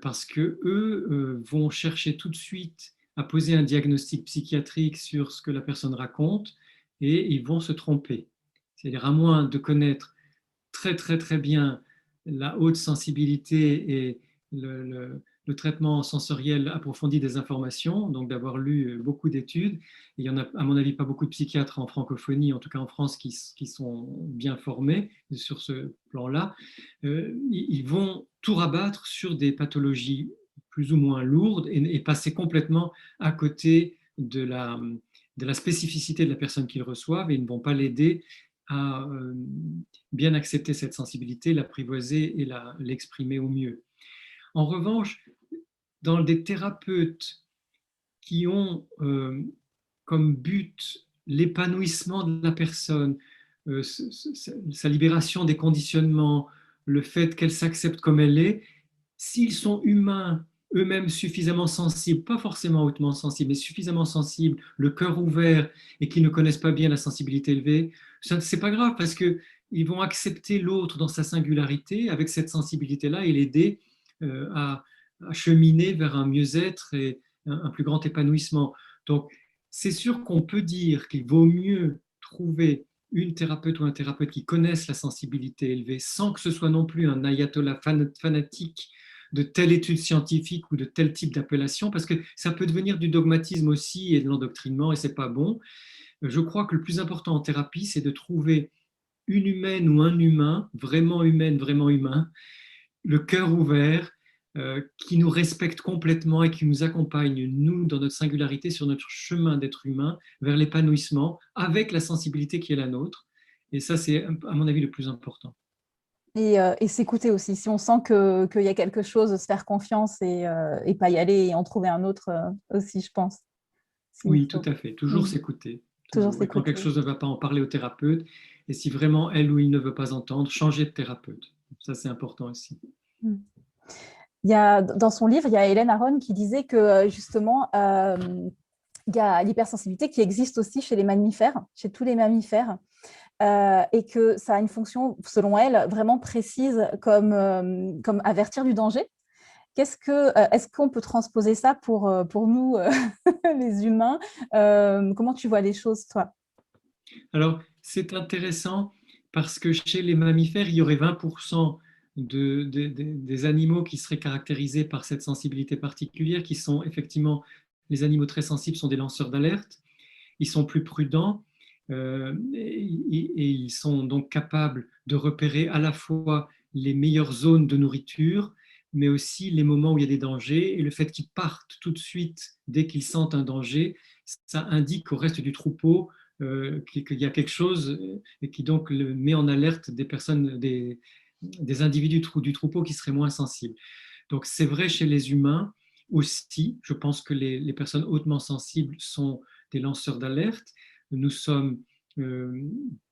parce que eux vont chercher tout de suite à poser un diagnostic psychiatrique sur ce que la personne raconte et ils vont se tromper. C'est-à-dire à moins de connaître très très très bien la haute sensibilité et le traitement sensoriel approfondi des informations, donc d'avoir lu beaucoup d'études. Il n'y en a, à mon avis, pas beaucoup de psychiatres en francophonie, en tout cas en France, qui sont bien formés sur ce plan-là. Ils vont tout rabattre sur des pathologies plus ou moins lourdes et passer complètement à côté de la spécificité de la personne qu'ils reçoivent et ils ne vont pas l'aider à bien accepter cette sensibilité, l'apprivoiser et l'exprimer au mieux. En revanche, dans des thérapeutes qui ont comme but l'épanouissement de la personne, sa libération des conditionnements, le fait qu'elle s'accepte comme elle est, s'ils sont humains, eux-mêmes suffisamment sensibles, pas forcément hautement sensibles, mais suffisamment sensibles, le cœur ouvert et qu'ils ne connaissent pas bien la sensibilité élevée, c'est pas grave parce qu'ils vont accepter l'autre dans sa singularité avec cette sensibilité-là et l'aider à cheminer vers un mieux-être et un plus grand épanouissement. Donc, c'est sûr qu'on peut dire qu'il vaut mieux trouver une thérapeute ou un thérapeute qui connaissent la sensibilité élevée sans que ce soit non plus un ayatollah fanatique de telle étude scientifique ou de tel type d'appellation, parce que ça peut devenir du dogmatisme aussi et de l'endoctrinement, et c'est pas bon. Je crois que le plus important en thérapie, c'est de trouver une humaine ou un humain, vraiment humaine, vraiment humain, le cœur ouvert, qui nous respecte complètement et qui nous accompagne, nous, dans notre singularité, sur notre chemin d'être humain, vers l'épanouissement, avec la sensibilité qui est la nôtre. Et ça, c'est, à mon avis, le plus important. Et s'écouter aussi. Si on sent qu'il y a quelque chose, se faire confiance et pas y aller et en trouver un autre aussi, je pense. Oui, tout à fait. Toujours s'écouter. Toujours Et quand quelque chose ne va pas, en parler au thérapeute. Et si vraiment elle ou il ne veut pas entendre, changer de thérapeute. Ça, c'est important aussi. Il y a, dans son livre, il y a Hélène Aron qui disait que justement, il y a l'hypersensibilité qui existe aussi chez les mammifères, chez tous les mammifères. Et que ça a une fonction, selon elle, vraiment précise comme avertir du danger. Est-ce qu'on peut transposer ça pour nous, les humains? Comment tu vois les choses, toi? Alors, c'est intéressant parce que chez les mammifères, il y aurait 20% des animaux qui seraient caractérisés par cette sensibilité particulière, qui sont effectivement, les animaux très sensibles sont des lanceurs d'alerte, ils sont plus prudents, et ils sont donc capables de repérer à la fois les meilleures zones de nourriture, mais aussi les moments où il y a des dangers, et le fait qu'ils partent tout de suite dès qu'ils sentent un danger, ça indique au reste du troupeau qu'il y a quelque chose et qui donc le met en alerte des personnes, des individus du troupeau qui seraient moins sensibles. Donc c'est vrai chez les humains aussi. Je pense que les personnes hautement sensibles sont des lanceurs d'alerte. Nous sommes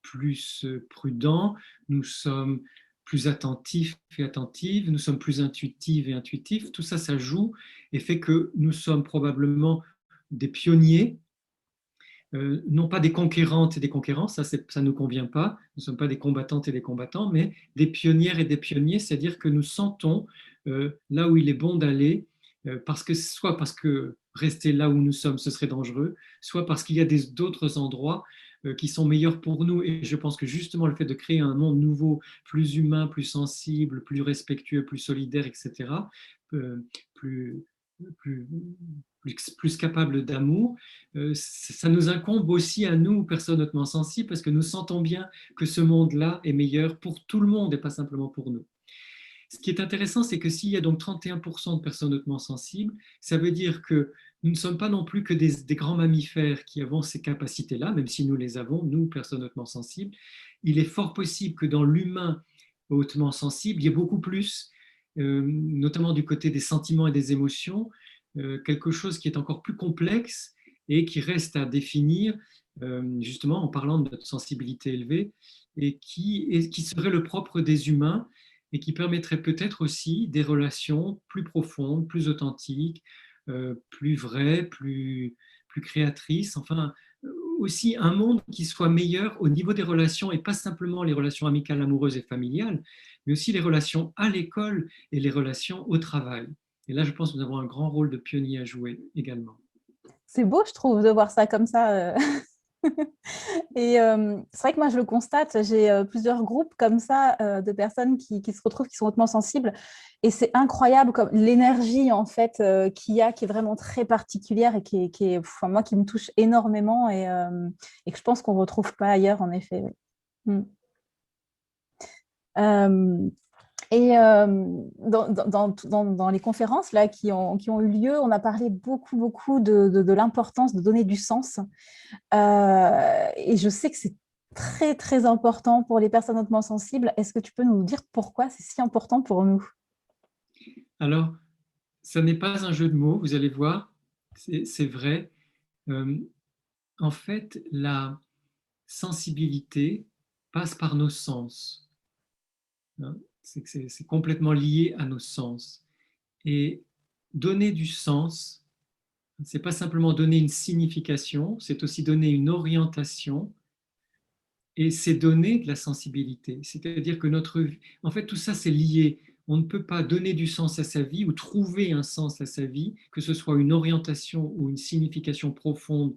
plus prudents, nous sommes plus attentifs et attentives, nous sommes plus intuitives et intuitifs. Tout ça, ça joue et fait que nous sommes probablement des pionniers, non pas des conquérantes et des conquérants, ça ne nous convient pas, nous ne sommes pas des combattantes et des combattants, mais des pionnières et des pionniers, c'est-à-dire que nous sentons là où il est bon d'aller, soit parce que rester là où nous sommes, ce serait dangereux, soit parce qu'il y a d'autres endroits qui sont meilleurs pour nous. Et je pense que justement le fait de créer un monde nouveau, plus humain, plus sensible, plus respectueux, plus solidaire, etc., plus, plus, plus capable d'amour, ça nous incombe aussi à nous, personnes hautement sensibles, parce que nous sentons bien que ce monde-là est meilleur pour tout le monde et pas simplement pour nous. Ce qui est intéressant, c'est que s'il y a donc 31% de personnes hautement sensibles, ça veut dire que nous ne sommes pas non plus que des grands mammifères qui avons ces capacités-là, même si nous les avons, nous, personnes hautement sensibles. Il est fort possible que dans l'humain hautement sensible, il y ait beaucoup plus, notamment du côté des sentiments et des émotions, quelque chose qui est encore plus complexe et qui reste à définir, justement en parlant de notre sensibilité élevée, et qui serait le propre des humains, et qui permettrait peut-être aussi des relations plus profondes, plus authentiques, plus vraies, plus créatrices, enfin aussi un monde qui soit meilleur au niveau des relations, et pas simplement les relations amicales, amoureuses et familiales, mais aussi les relations à l'école et les relations au travail. Et là, je pense que nous avons un grand rôle de pionnier à jouer également. C'est beau, je trouve, de voir ça comme ça. Et c'est vrai que moi, je le constate, j'ai plusieurs groupes comme ça de personnes qui se retrouvent, qui sont hautement sensibles. Et c'est incroyable comme l'énergie, en fait, qu'il y a, qui est vraiment très particulière et qui est enfin, moi, qui me touche énormément et que je pense qu'on ne retrouve pas ailleurs, en effet. Oui. Et dans les conférences là, qui ont eu lieu, on a parlé beaucoup de l'importance de donner du sens. Et je sais que c'est très, très important pour les personnes hautement sensibles. Est-ce que tu peux nous dire pourquoi c'est si important pour nous? Alors, ça n'est pas un jeu de mots, vous allez voir, c'est vrai. En fait, la sensibilité passe par nos sens. C'est complètement lié à nos sens. Et donner du sens, c'est pas simplement donner une signification, c'est aussi donner une orientation, et c'est donner de la sensibilité. C'est-à-dire que en fait, tout ça, c'est lié. On ne peut pas donner du sens à sa vie ou trouver un sens à sa vie, que ce soit une orientation ou une signification profonde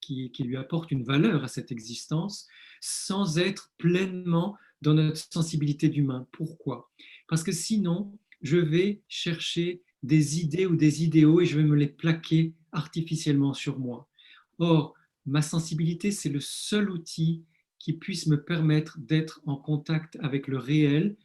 qui lui apporte une valeur à cette existence, sans être pleinement dans notre sensibilité d'humain. Pourquoi? Parce que sinon, je vais chercher des idées ou des idéaux et je vais me les plaquer artificiellement sur moi. Or, ma sensibilité, c'est le seul outil qui puisse me permettre d'être en contact avec le réel,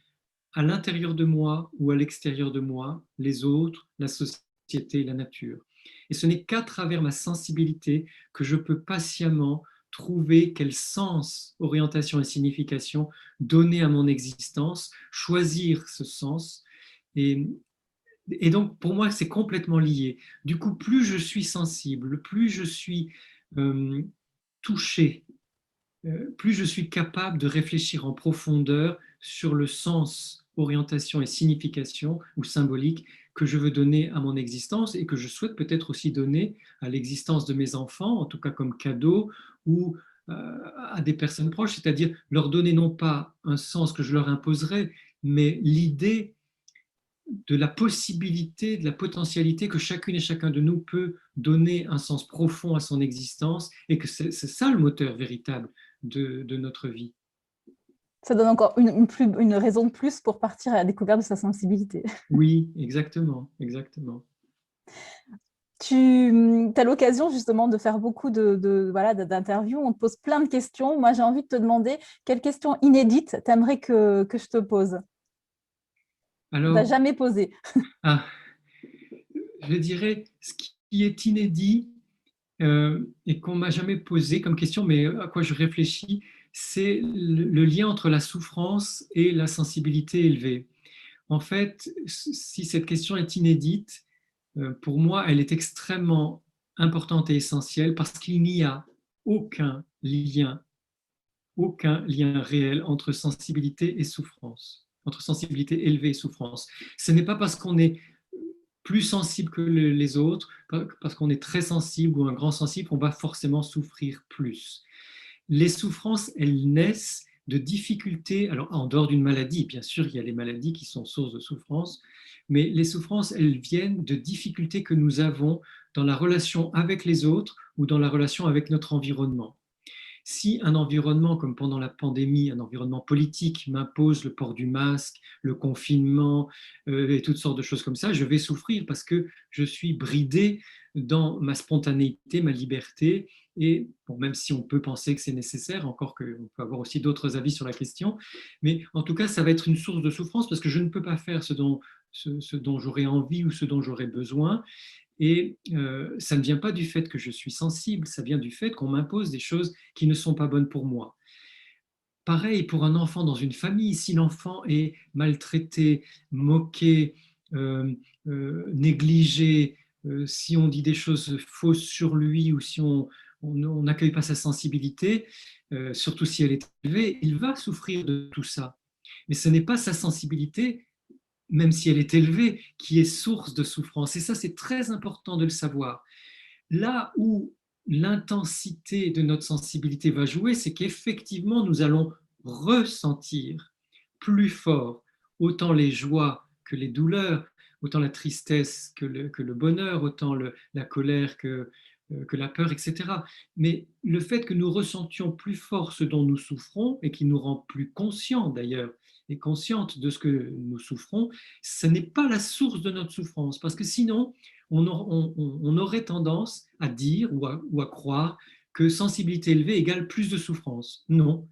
à l'intérieur de moi ou à l'extérieur de moi, les autres, la société, la nature. Et ce n'est qu'à travers ma sensibilité que je peux patiemment trouver quel sens, orientation et signification donner à mon existence, choisir ce sens. Et donc, pour moi, c'est complètement lié. Du coup, plus je suis sensible, plus je suis touché, plus je suis capable de réfléchir en profondeur sur le sens, orientation et signification ou symbolique que je veux donner à mon existence et que je souhaite peut-être aussi donner à l'existence de mes enfants, en tout cas comme cadeau, ou à des personnes proches, c'est-à-dire leur donner non pas un sens que je leur imposerais, mais l'idée de la possibilité, de la potentialité que chacune et chacun de nous peut donner un sens profond à son existence, et que c'est ça le moteur véritable de notre vie. Ça donne encore une raison de plus pour partir à la découverte de sa sensibilité. Oui, exactement, exactement. Tu as l'occasion justement de faire beaucoup d'interviews, on te pose plein de questions. Moi, j'ai envie de te demander quelles questions inédites tu aimerais que je te pose. On t'a Alors, jamais posé. ah, je dirais, ce qui est inédit et qu'on m'a jamais posé comme question, mais à quoi je réfléchis, c'est le lien entre la souffrance et la sensibilité élevée. En fait, si cette question est inédite, pour moi, elle est extrêmement importante et essentielle parce qu'il n'y a aucun lien réel entre sensibilité et souffrance, entre sensibilité élevée et souffrance. Ce n'est pas parce qu'on est plus sensible que les autres, parce qu'on est très sensible ou un grand sensible, qu'on va forcément souffrir plus. Les souffrances, elles naissent de difficultés, alors en dehors d'une maladie, bien sûr, il y a les maladies qui sont source de souffrance, mais les souffrances, elles viennent de difficultés que nous avons dans la relation avec les autres ou dans la relation avec notre environnement. Si un environnement, comme pendant la pandémie, un environnement politique m'impose le port du masque, le confinement et toutes sortes de choses comme ça, je vais souffrir parce que je suis bridé dans ma spontanéité, ma liberté. Et bon, même si on peut penser que c'est nécessaire, encore qu'on peut avoir aussi d'autres avis sur la question, mais en tout cas, ça va être une source de souffrance parce que je ne peux pas faire ce dont j'aurais envie ou ce dont j'aurais besoin. Et ça ne vient pas du fait que je suis sensible, ça vient du fait qu'on m'impose des choses qui ne sont pas bonnes pour moi. Pareil pour un enfant dans une famille, si l'enfant est maltraité, moqué, négligé, si on dit des choses fausses sur lui ou si on n'accueille pas sa sensibilité, surtout si elle est élevée, il va souffrir de tout ça. Mais ce n'est pas sa sensibilité, même si elle est élevée, qui est source de souffrance. Et ça, c'est très important de le savoir. Là où l'intensité de notre sensibilité va jouer, c'est qu'effectivement, nous allons ressentir plus fort autant les joies que les douleurs, autant la tristesse que le bonheur, autant la colère que la peur, etc. Mais le fait que nous ressentions plus fort ce dont nous souffrons et qui nous rend plus conscients d'ailleurs et conscientes de ce que nous souffrons, ce n'est pas la source de notre souffrance. Parce que sinon, on aurait tendance à dire ou à croire que sensibilité élevée égale plus de souffrance. Non,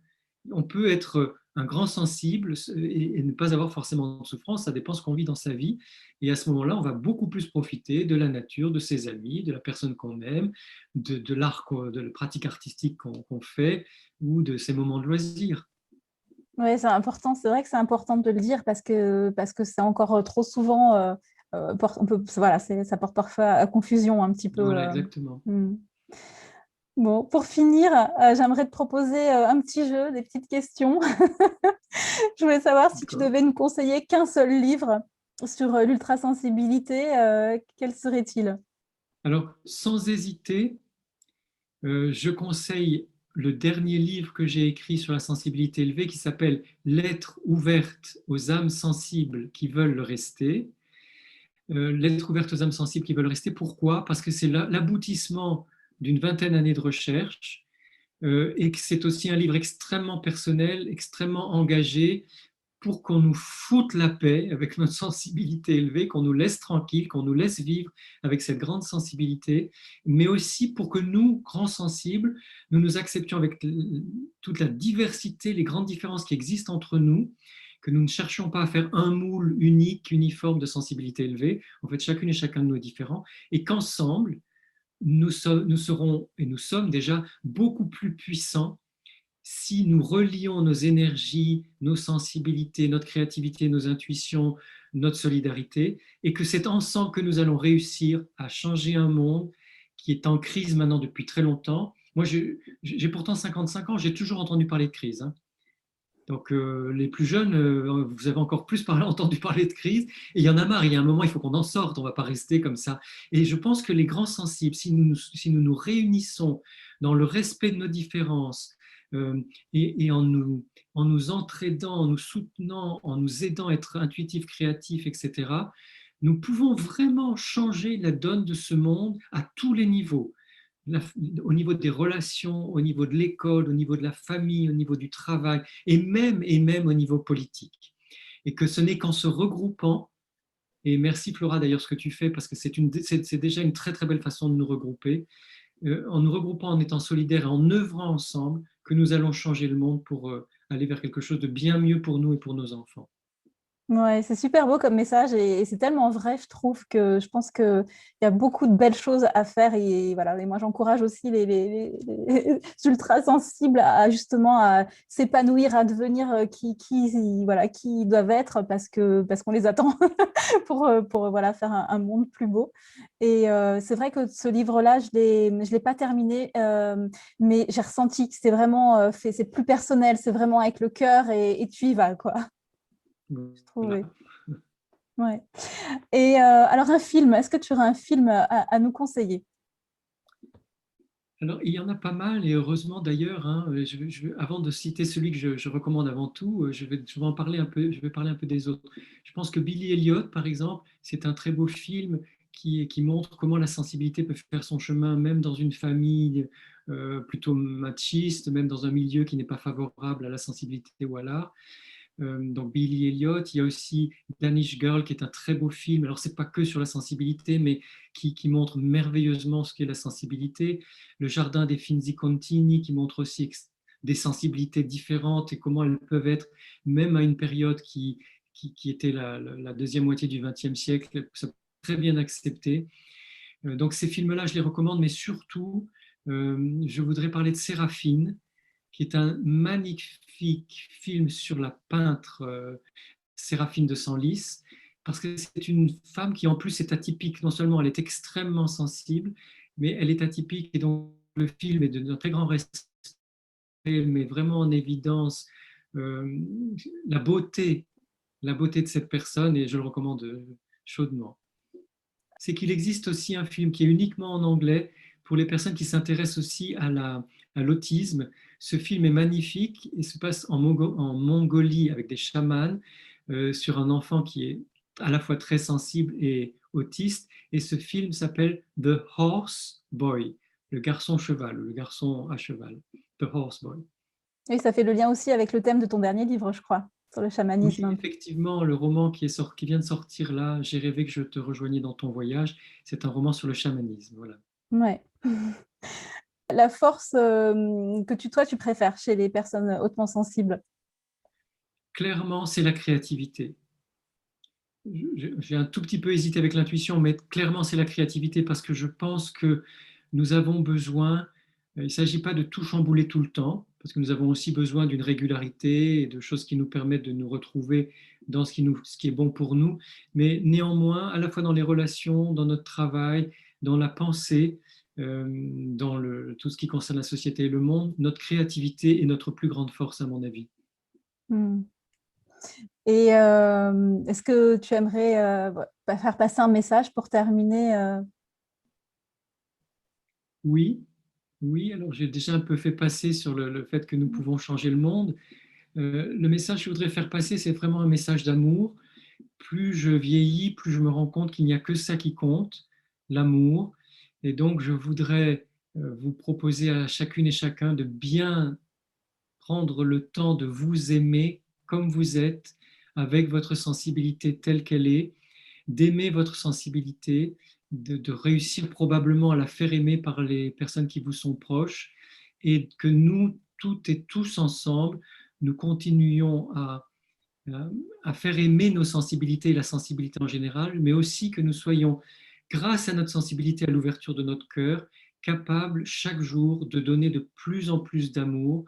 on peut être un grand sensible et ne pas avoir forcément de souffrance, ça dépend de ce qu'on vit dans sa vie. Et à ce moment-là, on va beaucoup plus profiter de la nature, de ses amis, de la personne qu'on aime, de l'art, de la pratique artistique qu'on fait ou de ses moments de loisirs. Oui, c'est important. C'est vrai que c'est important de le dire parce que c'est encore trop souvent, voilà, ça porte parfois à confusion un petit peu. Voilà, exactement. Bon, pour finir, j'aimerais te proposer un petit jeu, des petites questions. Je voulais savoir si tu devais nous conseiller qu'un seul livre sur l'ultrasensibilité, quel serait-il? Alors, sans hésiter, je conseille le dernier livre que j'ai écrit sur la sensibilité élevée qui s'appelle Lettres ouvertes aux âmes sensibles qui veulent le rester. Lettres ouvertes aux âmes sensibles qui veulent rester. Pourquoi? Parce que c'est l'aboutissement d'une vingtaine d'années de recherche et que c'est aussi un livre extrêmement personnel, extrêmement engagé pour qu'on nous foute la paix avec notre sensibilité élevée, qu'on nous laisse tranquille, qu'on nous laisse vivre avec cette grande sensibilité, mais aussi pour que nous, grands sensibles, nous nous acceptions avec toute la diversité, les grandes différences qui existent entre nous, que nous ne cherchions pas à faire un moule unique, uniforme de sensibilité élevée. En fait, chacune et chacun de nous est différent, et qu'ensemble, nous serons, et nous sommes déjà beaucoup plus puissants si nous relions nos énergies, nos sensibilités, notre créativité, nos intuitions, notre solidarité, et que c'est ensemble que nous allons réussir à changer un monde qui est en crise maintenant depuis très longtemps. Moi, j'ai pourtant 55 ans, j'ai toujours entendu parler de crise. Hein. Donc, les plus jeunes, vous avez encore plus entendu parler de crise, et il y en a marre, il y a un moment, il faut qu'on en sorte, on ne va pas rester comme ça. Et je pense que les grands sensibles, si nous nous réunissons dans le respect de nos différences, et en nous entraidant, en nous soutenant, en nous aidant à être intuitifs, créatifs, etc., nous pouvons vraiment changer la donne de ce monde à tous les niveaux. Au niveau des relations, au niveau de l'école, au niveau de la famille, au niveau du travail, et même au niveau politique. Et que ce n'est qu'en se regroupant, et merci Flora d'ailleurs ce que tu fais, parce que c'est déjà une très très belle façon de nous regrouper, en nous regroupant, en étant solidaires et en œuvrant ensemble, que nous allons changer le monde pour aller vers quelque chose de bien mieux pour nous et pour nos enfants. Ouais, c'est super beau comme message et c'est tellement vrai, je trouve que je pense qu'il y a beaucoup de belles choses à faire et voilà. Et moi, j'encourage aussi les ultra sensibles à justement à s'épanouir, à devenir voilà, qui ils doivent être parce qu'on les attend pour voilà, faire un monde plus beau. Et c'est vrai que ce livre-là, je l'ai pas terminé, mais j'ai ressenti que c'était vraiment fait, c'est plus personnel, c'est vraiment avec le cœur et tu y vas, quoi. Je Voilà. trouvais. Ouais. Et alors un film, est-ce que tu aurais un film à nous conseiller? Alors, il y en a pas mal, et heureusement d'ailleurs, hein, avant de citer celui que je recommande avant tout, je vais en parler un peu, je vais parler un peu des autres. Je pense que Billy Elliot, par exemple, c'est un très beau film qui montre comment la sensibilité peut faire son chemin, même dans une famille plutôt machiste, même dans un milieu qui n'est pas favorable à la sensibilité ou à l'art. Donc Billy Elliot, il y a aussi Danish Girl qui est un très beau film. Alors c'est pas que sur la sensibilité, mais qui montre merveilleusement ce qu'est la sensibilité. Le Jardin des Finzi Contini qui montre aussi des sensibilités différentes et comment elles peuvent être, même à une période qui était la deuxième moitié du XXe siècle, ça peut être très bien accepté. Donc ces films-là, je les recommande, mais surtout, je voudrais parler de Séraphine, qui est un magnifique film sur la peintre Séraphine de Senlis, parce que c'est une femme qui en plus est atypique. Non seulement elle est extrêmement sensible, mais elle est atypique, et donc le film est d'un très grand respect, mais vraiment en évidence euh, la beauté, la beauté de cette personne, et je le recommande chaudement. C'est qu'il existe aussi un film qui est uniquement en anglais pour les personnes qui s'intéressent aussi à l'autisme. Ce film est magnifique et se passe en Mongolie avec des chamans sur un enfant qui est à la fois très sensible et autiste. Et ce film s'appelle The Horse Boy, le garçon cheval, le garçon à cheval, The Horse Boy. Et ça fait le lien aussi avec le thème de ton dernier livre, je crois, sur le Oui, chamanisme un peu. effectivement, le roman qui vient de sortir là, J'ai rêvé que je te rejoignais dans ton voyage, c'est un roman sur le chamanisme. Voilà. Ouais. La force toi, tu préfères chez les personnes hautement sensibles. Clairement, c'est la créativité. J'ai un tout petit peu hésité avec l'intuition, mais clairement, c'est la créativité parce que je pense que nous avons besoin, il ne s'agit pas de tout chambouler tout le temps, parce que nous avons aussi besoin d'une régularité et de choses qui nous permettent de nous retrouver dans ce qui est bon pour nous, mais néanmoins, à la fois dans les relations, dans notre travail, dans la pensée, dans tout ce qui concerne la société et le monde, notre créativité est notre plus grande force, à mon avis. Hmm. Et est-ce que tu aimerais faire passer un message pour terminer Oui, oui, alors j'ai déjà un peu fait passer sur le fait que nous pouvons changer le monde. Le message que je voudrais faire passer, c'est vraiment un message d'amour. Plus je vieillis, plus je me rends compte qu'il n'y a que ça qui compte, l'amour. Et donc, je voudrais vous proposer à chacune et chacun de bien prendre le temps de vous aimer comme vous êtes, avec votre sensibilité telle qu'elle est, d'aimer votre sensibilité, de réussir probablement à la faire aimer par les personnes qui vous sont proches, et que nous, toutes et tous ensemble, nous continuions à faire aimer nos sensibilités et la sensibilité en général, mais aussi que nous soyons, grâce à notre sensibilité, à l'ouverture de notre cœur, capables chaque jour de donner de plus en plus d'amour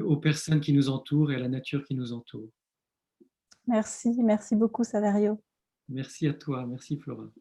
aux personnes qui nous entourent et à la nature qui nous entoure. Merci, merci beaucoup, Saverio. Merci à toi, merci Flora.